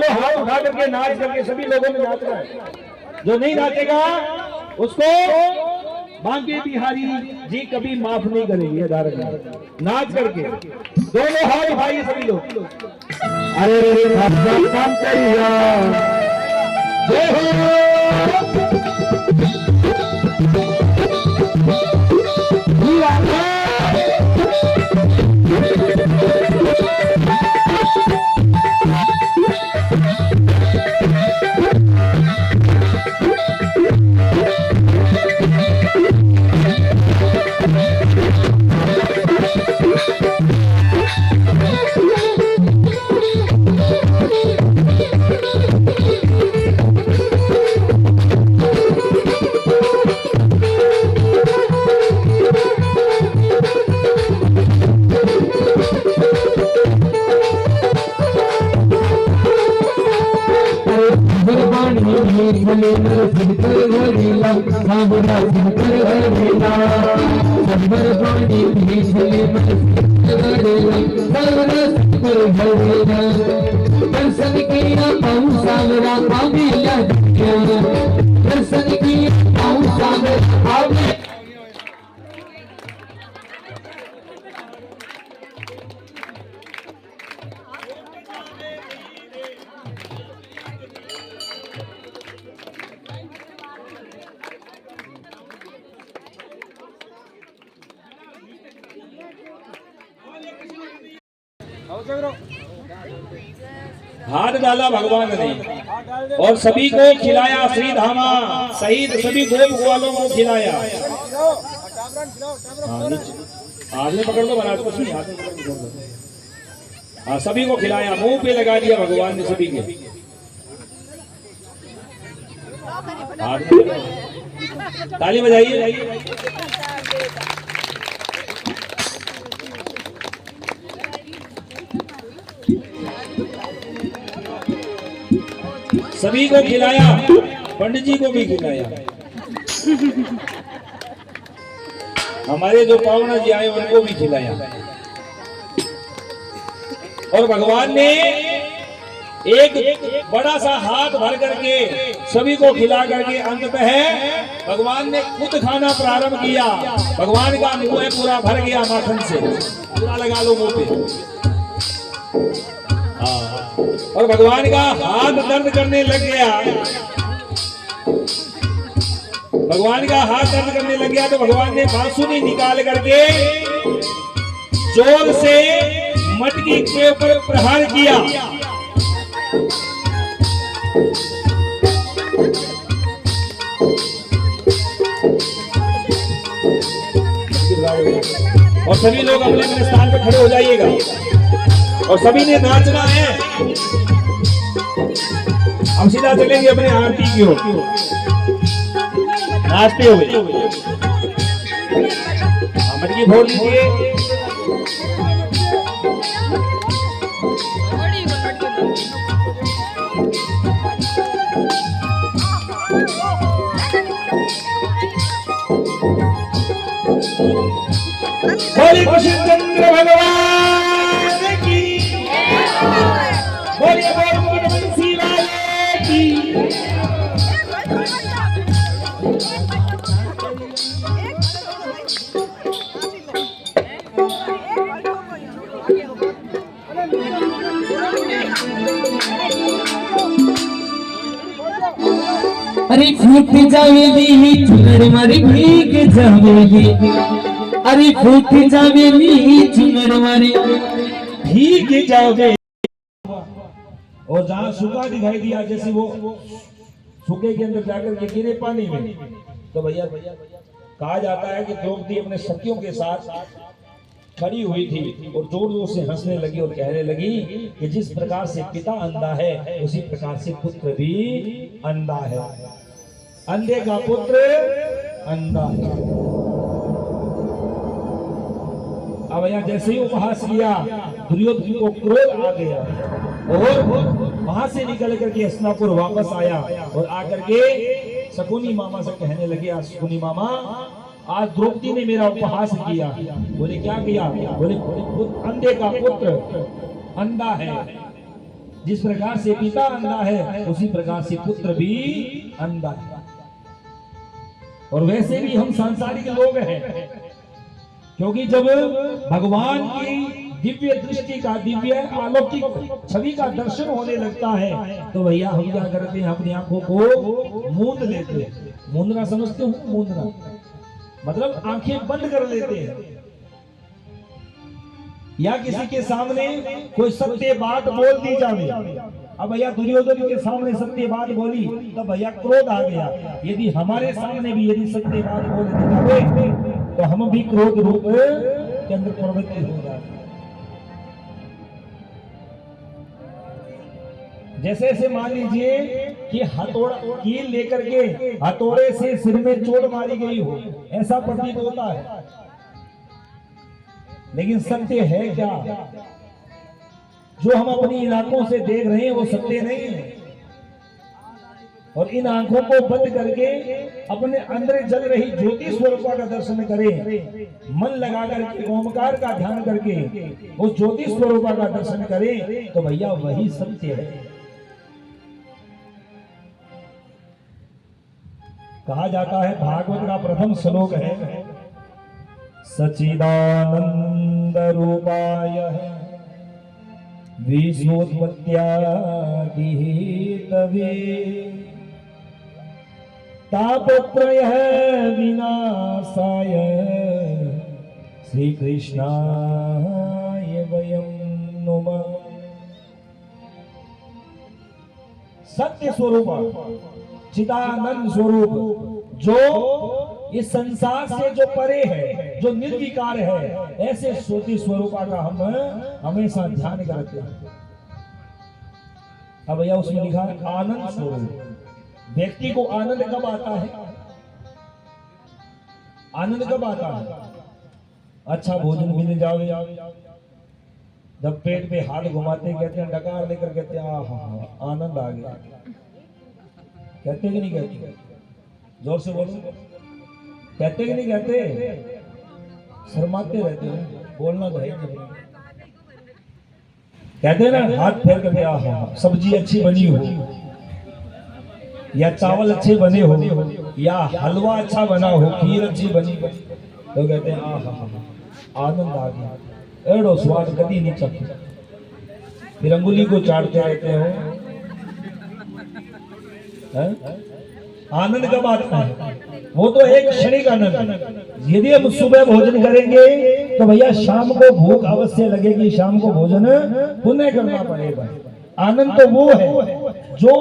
दोनों हाथ उठा करके नाच करके सभी लोगों ने नाचना है। जो नहीं नाचेगा उसको बांके बिहारी जी कभी माफ नहीं करेंगे। धारण नाच करके दोनों हाथ उठाइए सभी लोग। अरे काम करिया जय हो। दर्शन किया पाऊं सावरा काबिला दर्शन किया पाऊं सावरा। हाथ डाला भगवान ने और सभी को खिलाया। श्री धामा सहित सभी गोप ग्वालों को खिलाया। हाथ में पकड़ दो महाराज, कुछ नहीं, हाथ में पकड़ दो। हाँ, सभी को खिलाया, मुंह पे लगा दिया भगवान ने सभी के हाथ में। ताली बजाइए। सभी को खिलाया, पंडित जी को भी खिलाया। हमारे जो पावना जी आए उनको भी खिलाया। और भगवान ने एक बड़ा सा हाथ भर करके सभी को खिला करके अंततः भगवान ने खुद खाना प्रारंभ किया। भगवान का मुंह पूरा भर गया माखन से, पूरा लगा लो मुंह पे। और भगवान का हाथ दर्द करने लग गया। भगवान का हाथ दर्द करने लग गया तो भगवान ने बांसुरी निकाल करके जोर से मटकी के ऊपर प्रहार किया। और सभी लोग अपने अपने स्थान पर खड़े हो जाइएगा और सभी ने नाचना है। हम सीधा चलेंगे अपने आरती की ओर, नाचते हुए। मटकी फोड़ लीजिए। बोलिए कृष्णचंद्र भगवान की, बोलिए बंसी वाले की। अरे फूट जावेली चुनर मारी भीग जावेली। अरे फूट जावेली चुनर मारी भीग जावे। और जहाँ सूखा दिखाई दिया, जैसे वो सूखे के अंदर जाकर के गिरे पानी में, तो भैया कहा जाता है कि द्रौपदी अपने सखियों के साथ खड़ी हुई थी और जोर जोर से हंसने लगी और कहने लगी कि जिस प्रकार से पिता अंधा है उसी प्रकार से पुत्र भी अंधा है। अंधे का पुत्र अंधा है। अब यहाँ जैसे ही उपहास किया, दुर्योधन को क्रोध आ गया और वहां से निकल करके हस्तिनापुर वापस आया और आकर के शकुनी मामा से कहने लगे, शकुनी मामा आज द्रौपदी ने मेरा उपहास किया। बोले क्या किया? बोले अंधे का पुत्र अंधा है। जिस प्रकार से पिता अंधा है उसी प्रकार से पुत्र भी अंधा है। और वैसे भी हम सांसारिक लोग हैं, क्योंकि जब भगवान की दिव्य दृष्टि का, दिव्य अलौकिक छवि का दर्शन होने लगता है तो भैया हम क्या करते हैं, अपनी आंखों को मूंद लेते हैं। मूंदना समझते हो? मूंदना मतलब आंखें बंद कर लेते हैं। या किसी के सामने कोई सत्य बात बोल दी जावे, अब भैया दुर्योधन के सामने सत्य बात बोली तब भैया क्रोध आ गया। यदि हमारे सामने भी यदि सत्य बात बोल दी जावे तो हम भी क्रोध रूप के अंदर प्रवृत्ति हो जाए। जैसे ऐसे मान लीजिए कि हथौड़ा कील लेकर के हथौड़े से सिर में चोट मारी गई हो, ऐसा प्रतीत होता है, लेकिन सत्य है क्या? जो हम अपनी आंखों से देख रहे हैं वो सत्य नहीं है। और इन आंखों को बंद करके अपने अंदर जल रही ज्योति स्वरूपा का दर्शन करें, मन लगा करके ओमकार का ध्यान करके उस ज्योति स्वरूपा का दर्शन करें तो भैया वही सत्य है। कहा जाता है, भागवत का प्रथम श्लोक है, सच्चिदानंद रूपाय विश्वोत्पत्त्यादि हेतवे तापत्रय विनाशाय श्री कृष्णाय वयं नुमः। सत्य स्वरूप, चिदानंद स्वरूप, जो इस संसार से जो परे है, जो निर्विकार है, ऐसे ज्योति स्वरूपा का हम हमेशा ध्यान करते हैं। अब भैया उसमें लिखा है आनंद स्वरूप। व्यक्ति को आनंद कब आता है? आनंद कब आता है? अच्छा भोजन मिल जाओ, जब पेट पे हाथ घुमाते कहते हैं, डकार लेकर कहते हैं आहा आनंद आ गया। कहते कि नहीं कहते? जोर से बोलो, कहते कि नहीं कहते? शर्माते रहते हो, बोलना चाहिए। कहते हैं ना, हाथ फेर करके आहा सब्जी अच्छी बनी हो, या चावल अच्छे बने हो, या हलवा अच्छा बना हो, खीर अच्छी बनी हो, तो कहते हैं आहा आनंद आ गया, एड़ो स्वाद कभी नहीं चखते। फिर अंगुली को चाटते रहते हो। आनंद कब आता है? वो तो एक क्षणिक आनंद। यदि हम सुबह भोजन करेंगे तो भैया शाम को भूख अवश्य लगेगी, शाम को भोजन पुनः करना पड़ेगा। आनंद तो वो है जो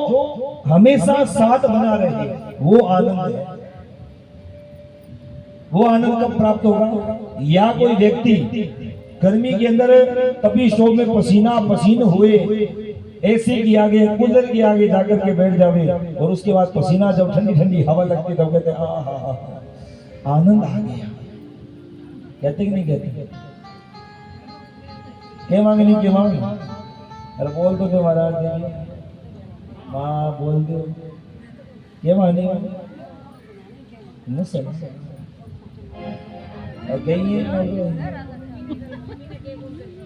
हमेशा साथ बना रहे, वो आनंद है। वो आनंद कब प्राप्त होगा? या कोई व्यक्ति गर्मी के अंदर तभी स्टोव में पसीना पसीन हुए एसी के आगे, कूलर के आगे जाकर के बैठ जावे, और उसके बाद पसीना जब ठंडी ठंडी हवा लगती तब कहते आनंद आ गया। कहते कि नहीं कहते? क्या मांगे नहीं क्या मांगे? अरे बोल दो तो महाराज, माँ बोल दो क्या मांगे?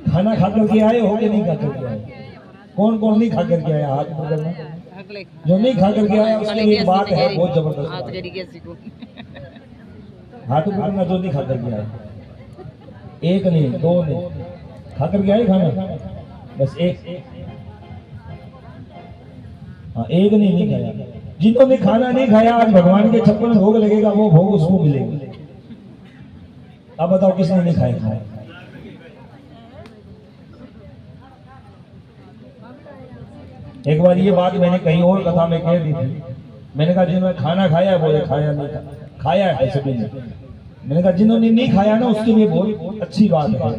खाना खा करके आए हो कि नहीं खा करके आए? कौन कौन नहीं खा करके आया? हाथ पकड़ना। जो नहीं खा करके आया उसके लिए एक बात है बहुत जबरदस्त। हाथ पकड़ना जो नहीं खा करके आया। एक नहीं, दो नहीं, खा करके आए खाना? बस एक। हाँ, एक नहीं खाया। जिन्होंने खाना नहीं खाया, आज भगवान के 56 भोग लगेगा, वो भोग उसको मिलेगा। अब बताओ किसने नहीं खाया? एक बार ये बात मैंने कहीं और कथा में कह दी थी। मैंने कहा जिन्होंने खाना खाया बोले खाया नहीं खाया है सभी ने। मैंने कहा जिन्होंने नहीं खाया ना उसके लिए बहुत अच्छी बात है।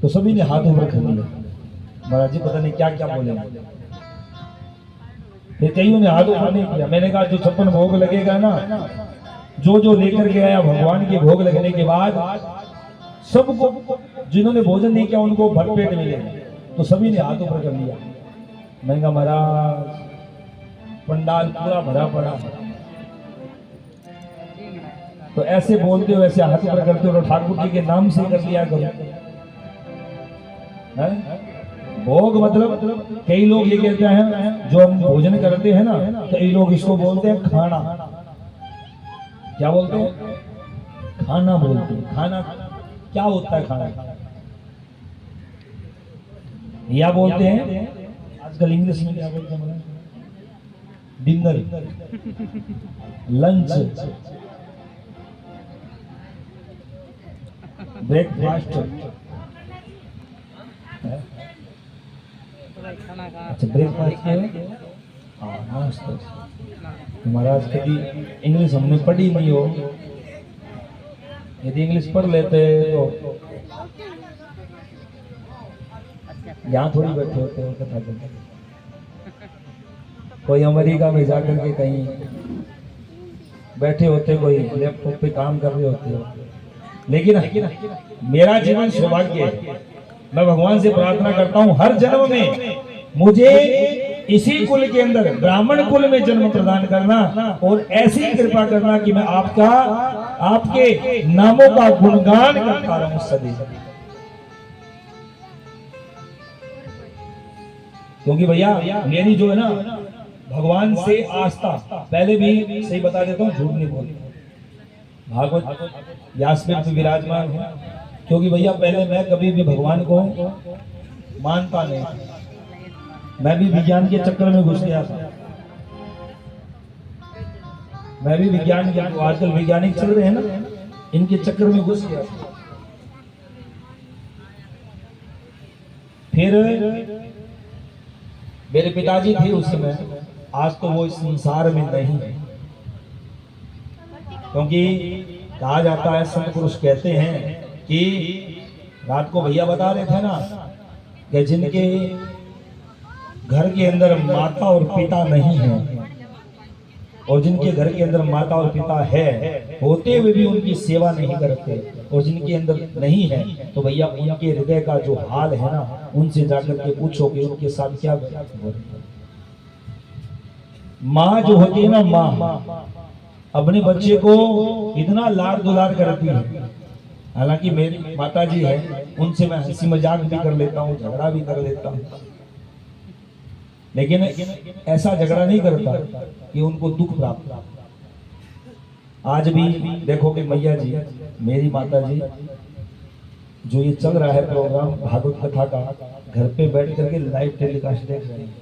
तो सभी ने हाथ ऊपर कर लिया। महाराज जी पता नहीं क्या क्या बोले, फिर कईयों ने हाथ ऊपर नहीं किया। मैंने कहा जो 56 भोग लगेगा ना, जो जो लेकर के आया भगवान के भोग लगने के बाद सबको, जिन्होंने भोजन नहीं किया उनको भरपेट मिलेगा। तो सभी ने हाथ ऊपर कर लिया। मैंने कहा महाराज पंडाल पूरा भरा पड़ा, तो ऐसे बोलते हो, ऐसे हाथ ऊपर करते हो, तो ठाकुर जी के नाम से कर लिया करो। भोग मतलब कई लोग ये कहते हैं, जो हम भोजन करते हैं ना, कई लोग इसको बोलते हैं खाना। क्या बोलते हैं? खाना बोलते हैं। खाना क्या होता है? खाना या बोलते हैं आजकल इंग्लिश में क्या बोलते हैं? Dinner, lunch, breakfast. अच्छा, ब्रेकफास्ट है। हाँ, नाश्ता। महाराज कभी इंग्लिश हमने पढ़ी नहीं हो, यदि इंग्लिश पढ़ लेते तो यहाँ थोड़ी बैठे होते हो कथा करते। कोई अमेरिका में जाकर के कहीं बैठे होते, कोई लैपटॉप पे काम कर रहे होते हो। लेकिन मेरा जीवन सौभाग्य है। मैं भगवान से प्रार्थना करता हूँ हर जन्म में मुझे इसी कुल के अंदर, ब्राह्मण कुल में जन्म प्रदान करना, और ऐसी कृपा करना कि मैं आपके नामों का गुणगान करता रहूं सदैव। क्योंकि भैया मेरी जो है ना भगवान से आस्था, पहले भी सही बता देता हूँ, झूठ नहीं बोलता। भागवत व्यासपीठ पे विराजमान हूँ, क्योंकि भैया पहले मैं कभी भी भगवान को मानता नहीं। मैं भी विज्ञान के चक्कर में घुस गया था। मैं भी विज्ञान के, आजकल वैज्ञानिक चल रहे हैं ना, इनके चक्कर में घुस गया था। फिर मेरे पिताजी थे उस समय, आज तो वो इस संसार में नहीं है। क्योंकि कहा जाता है, संत पुरुष कहते हैं कि रात को भैया बता रहे थे ना कि जिनके घर के अंदर माता और पिता नहीं है, और जिनके घर के अंदर माता और पिता है होते हुए भी उनकी सेवा नहीं करते, और जिनके अंदर नहीं है तो भैया उनके हृदय का जो हाल है ना, उनसे जाकर के पूछो कि उनके साथ क्या हो रहा है। माँ जो होती है ना, माँ अपने बच्चे को इतना लाड दुलार करती है। हालांकि मेरी माता जी है, उनसे मैं हंसी मजाक भी कर लेता हूँ, झगड़ा भी कर लेता हूँ, लेकिन ऐसा झगड़ा नहीं करता कि उनको दुख प्राप्त हो। आज भी देखो कि मैया जी, मेरी माता जी, जो ये चल रहा है प्रोग्राम भागवत कथा का, घर पे बैठ करके लाइव टेलीकास्ट देख रहे हैं।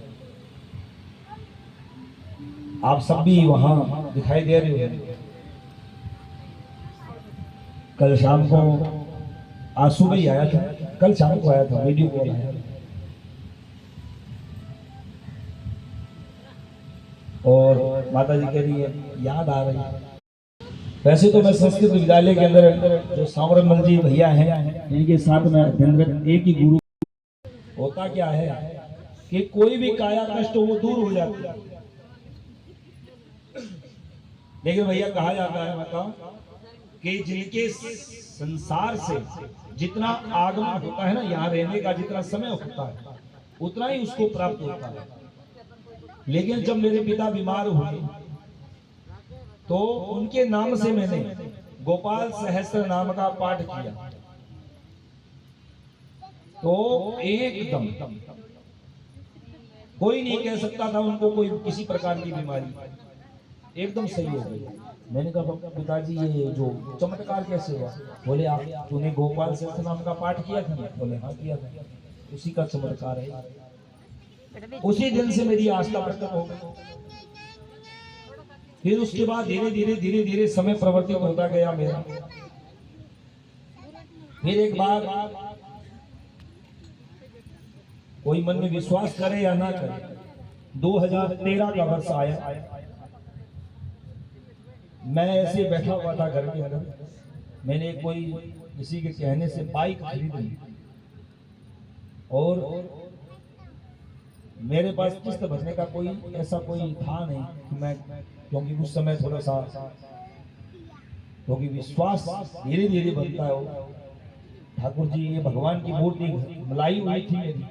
आप सब भी वहां दिखाई दे रहे हो। कल शाम को, आज सुबह ही आया था, कल शाम को आया था, वीडियो कॉल आया। और माता जी कह रही है याद आ रही है। वैसे तो मैं संस्कृत विद्यालय के अंदर जो सांवरमल जी भैया हैं, इनके साथ में अध्ययनरत एक ही गुरु। होता क्या है कि कोई भी काया कष्ट वो दूर हो जाता है, लेकिन भैया कहा जाता है, बताओ, कि जिनके संसार से जितना आगमन होता है ना, यहाँ रहने का जितना समय होता है उतना ही उसको प्राप्त होता है। लेकिन जब मेरे पिता बीमार हुए तो उनके नाम से मैंने गोपाल सहस्त्र नाम का पाठ किया, तो एकदम कोई नहीं कह सकता था उनको कोई किसी प्रकार की बीमारी, एकदम सही हो गई। मैंने कहा पिताजी ये जो चमत्कार कैसे हुआ? बोले आप, तूने गोपाल सहस्त्र नाम का पाठ किया था? बोले हाँ किया था। उसी का चमत्कार है। उसी दिन से मेरी आस्था प्रकट हो गई। फिर उसके बाद धीरे धीरे समय परिवर्तित होता गया मेरा। फिर एक बार, कोई मन में विश्वास करे या ना करे, 2013 का वर्ष आया। मैं ऐसे बैठा हुआ था घर के अंदर, मैंने कोई किसी के कहने से बाइक खरीदी, और मेरे पास किस्त भरने का कोई ऐसा कोई था नहीं कि मैं, क्योंकि उस समय थोड़ा सा, क्योंकि विश्वास धीरे धीरे बनता है। ठाकुर जी ये भगवान की मूर्ति मलाई हुई थी मेरी,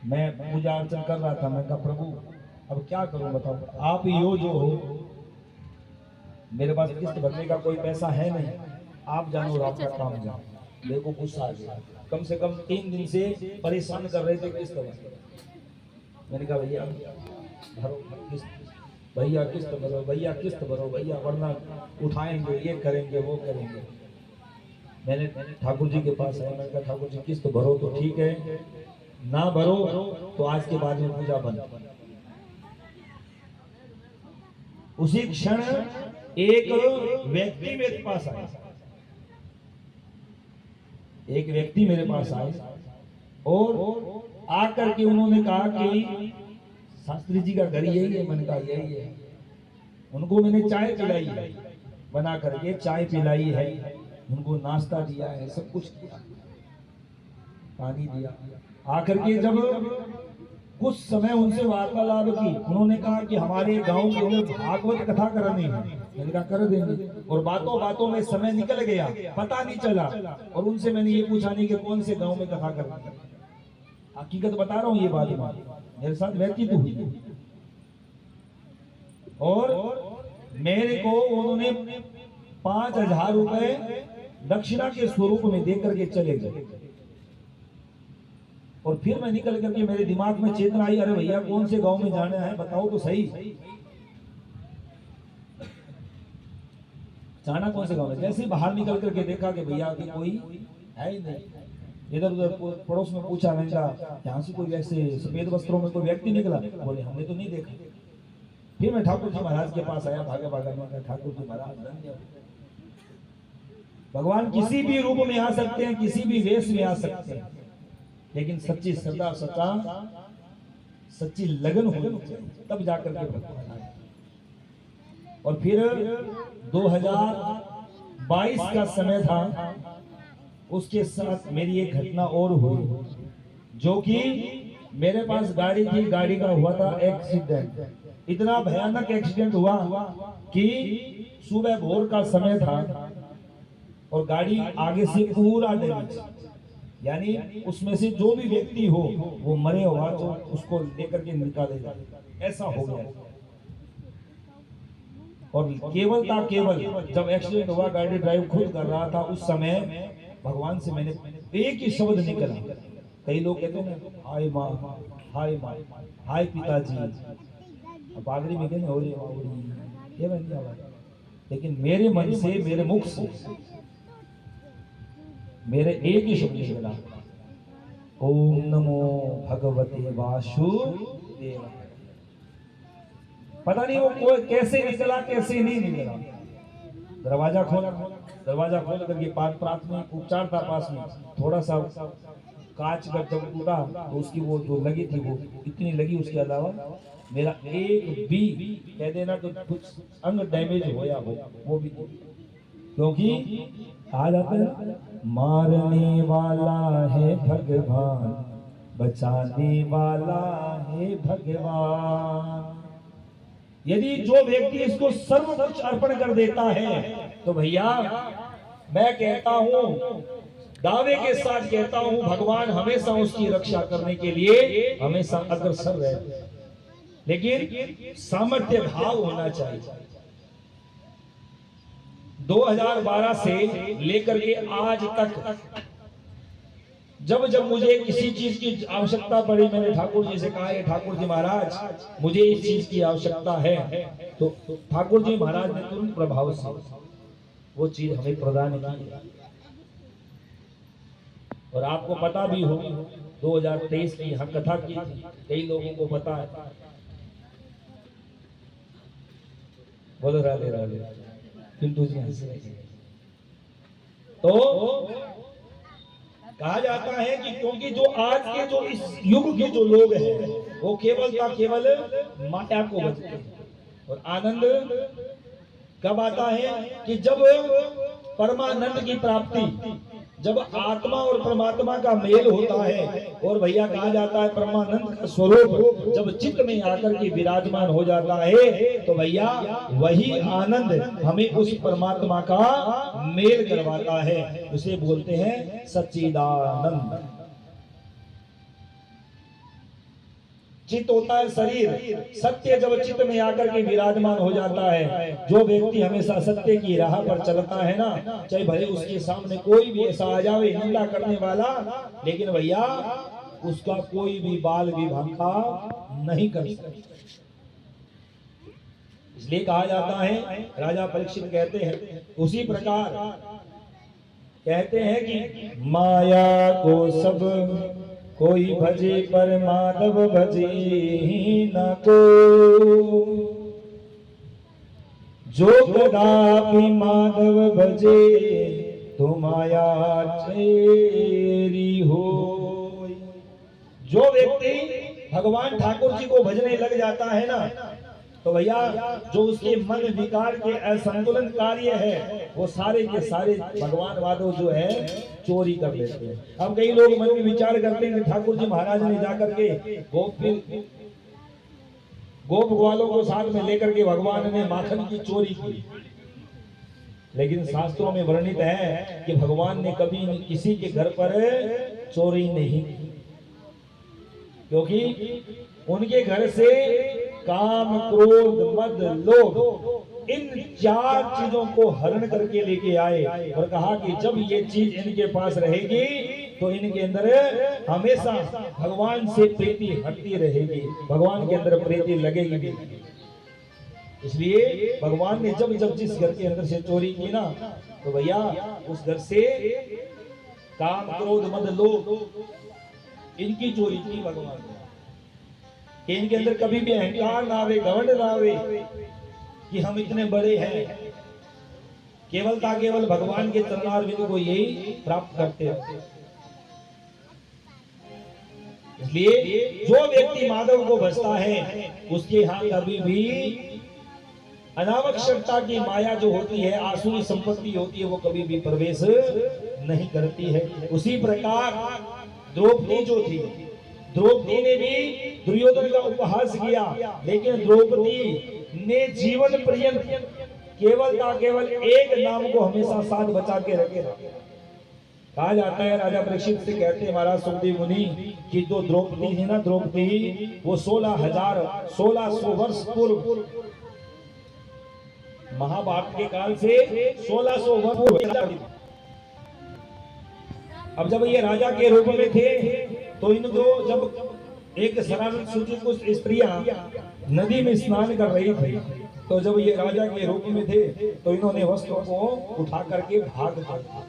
मैं पूजा अर्चन कर रहा था। मैं कहा प्रभु अब क्या करूं बताओ, आप यो जो हो, मेरे पास किस्त भरने का कोई पैसा है नहीं, आप जानो और आपका काम जानो। मेरे को गुस्सा आ गया। कम से कम 3 दिन से परेशान कर रहे थे किस्त भरो। मैंने कहा भैया भरो किस्त, भैया किस्त भरो, भैया किस्त भरो, भैया वरना उठाएंगे, ये करेंगे, वो करेंगे। मैंने ठाकुर जी के पास आया, मैंने कहा ठाकुर जी किस्त भरो तो ठीक है, ना भरो तो आज के बाद में पूजा बंद। उसी क्षण एक व्यक्ति मेरे पास आया, एक व्यक्ति मेरे पास आए और आकर के उन्होंने कहा कि शास्त्री जी का घर यही है। मैंने कहा यही है। उनको मैंने चाय पिलाई है, बना करके चाय पिलाई है, उनको नाश्ता दिया है, सब कुछ किया, पानी दिया। आकर के जब कुछ समय उनसे वार्तालाप की, उन्होंने कहा कि हमारे गांव के में भागवत कथा करनी है। मैंने कहा कर देंगे। और बातों बातों में समय निकल गया, पता नहीं चला। और उनसे मैंने ये पूछा नहीं कि कौन से गांव में कथा करनी है। हकीकत बता रहा हूँ, ये बात मेरे साथ व्यतीत हुई। और मेरे को उन्होंने 5,000 रुपए दक्षिणा के स्वरूप में देकर के चले गए। और फिर मैं निकल करके मेरे दिमाग में चेतना आई, अरे भैया कौन से गांव में जाना है बताओ तो सही, जाना कौन से गांव में। जैसे ही बाहर निकल करके देखा कि भैया कि कोई है ही नहीं। इधर उधर पड़ोस में पूछा, मैंने कहा यहाँ से कोई ऐसे सफेद वस्त्रों में कोई व्यक्ति निकला? बोले हमने तो नहीं देखा। फिर मैं ठाकुर जी महाराज के पास आया, भागा भागा। मैं कहा ठाकुर जी महाराज धन्य, भगवान किसी भी रूप में आ सकते हैं, किसी भी वेश में आ सकते हैं, लेकिन सच्ची श्रद्धा, सच्ची लगन होनी चाहिए, तब जाकर के भगवान आए। और फिर 2022 का समय था, उसके साथ मेरी एक घटना और हुई, जो कि मेरे पास गाड़ी थी, गाड़ी का हुआ था एक्सीडेंट। इतना भयानक एक्सीडेंट हुआ कि सुबह भोर का समय था और गाड़ी आगे से पूरा डैमेज, यानी उसमें से जो भी व्यक्ति हो वो मरे हुआ तो उसको लेकर के निकालेगा, ऐसा हो गया। और केवल जब एक्सीडेंट हुआ, गाड़ी ड्राइव खुद कर रहा था, उस समय भगवान से मैंने एक ही शब्द निकला। कई लोग कहते हैं ना हाय माँ, हाय माँ, हाय पिताजी, बागड़ी में कहते हो रे माँ, ये नहीं आवाज, लेकिन मेरे मन से, मेरे मुख से मेरे एक ही शब्द निकला, ओम नमो भगवते वासुदेवाय। पता नहीं वो कैसे निकला, कैसे नहीं निकला। दरवाजा खोला करके प्राथमिक उपचार था पास में, थोड़ा सा कांच का जब टूटा तो उसकी वो जो लगी थी वो इतनी लगी, उसके अलावा मेरा एक भी कह देना तो कुछ अंग डैमेज होया हो वो भी, क्योंकि आ जाता है मारने वाला है भगवान, बचाने वाला है भगवान। यदि जो व्यक्ति इसको सर्व कुछ अर्पण कर देता है तो भैया मैं कहता हूं, दावे के साथ कहता हूं, भगवान हमेशा उसकी रक्षा करने के लिए हमेशा अग्रसर रहते हैं, लेकिन सामर्थ्य भाव होना चाहिए। 2012 से लेकर के आज तक जब जब मुझे किसी चीज की आवश्यकता पड़ी, मैंने ठाकुर जी से कहा है ठाकुर जी महाराज मुझे इस चीज की आवश्यकता है, तो ठाकुर जी महाराज ने तुरंत प्रभाव से वो चीज हमें प्रदान की। और आपको पता भी हो 2023 की यहाँ कथा की थी, कई लोगों को पता है। बोलो राधे राधे। पिंटू जी हंस रहे हैं। तो कहा जाता है कि क्योंकि जो आज के जो इस युग के जो लोग हैं वो केवल माया को बचते हैं, और आनंद कब आता है कि जब परमानंद की प्राप्ति, जब आत्मा और परमात्मा का मेल होता है। और भैया कहा जाता है परमानंद का स्वरूप जब चित्त में आकर के विराजमान हो जाता है तो भैया वही आनंद हमें उस परमात्मा का मेल करवाता है, उसे बोलते हैं सच्चिदानंद। चित्त होता है शरीर, सत्य जब चित्त में आकर के विराजमान हो जाता है, जो व्यक्ति हमेशा सत्य की राह पर चलता है ना, चाहे भले उसके सामने कोई भी ऐसा आ जावे निंदा करने वाला, लेकिन भैया उसका कोई भी बाल भी भंका नहीं कर सकता। इसलिए कहा जाता है, राजा परीक्षित कहते हैं, उसी प्रकार कहते हैं कि माया को सब कोई भजे पर माधव भजे न को, जो कदापि माधव भजे तो माया चेरी हो। जो व्यक्ति भगवान ठाकुर जी को भजने लग जाता है ना, तो भैया जो उसके मन विकार के असंतुलन कार्य है वो सारे के सारे भगवान वादो जो है चोरी कर लेते हैं। अब कई लोग मन में विचार करते हैं कि ठाकुर जी महाराज ने जाकर के गोप ग्वालों को साथ में लेकर के भगवान ने माखन की चोरी की, लेकिन शास्त्रों में वर्णित है कि भगवान ने कभी किसी के घर पर चोरी नहीं की, क्योंकि उनके घर से काम क्रोध मद लोभ इन 4 चीजों को हरण करके लेके आए और कहा कि जब ये चीज इनके पास रहेगी तो इनके अंदर हमेशा भगवान से प्रीति हटती रहेगी, भगवान के अंदर प्रीति लगेगी भी। इसलिए भगवान ने जब जब जिस घर के अंदर से चोरी की ना, तो भैया उस घर से काम क्रोध मद लोभ इनकी चोरी की भगवान ने, कि इनके अंदर कभी भी अहंकार ना आवे, घमंड ना आवे कि हम इतने बड़े हैं, केवल भगवान के चरणारविंद को यही प्राप्त करते हैं। इसलिए जो व्यक्ति माधव को भजता है उसके यहाँ कभी भी अनावश्यकता की माया जो होती है, आसुरी संपत्ति होती है, वो कभी भी प्रवेश नहीं करती है। उसी प्रकार द्रौपदी जो थी, द्रौपदी ने भी दुर्योधन का उपहास किया, लेकिन द्रौपदी ने जीवन पर्यंत केवल एक नाम को हमेशा साथ बचा के रखे। कहा जाता है, राजा परीक्षित से कहते हैं महाराज सुखदेव मुनि कि जो द्रौपदी थी ना, द्रौपदी वो 1600 वर्ष पूर्व महाभारत के काल से 1600 वर्ष पूर्व, अब जब ये राजा के रूप में थे तो इनको जब एक शरारत सूची कुछ स्त्रियां नदी में स्नान कर रही थी, तो जब ये राजा के रूप में थे तो इन्होंने वस्त्रों को उठा करके भाग दिया।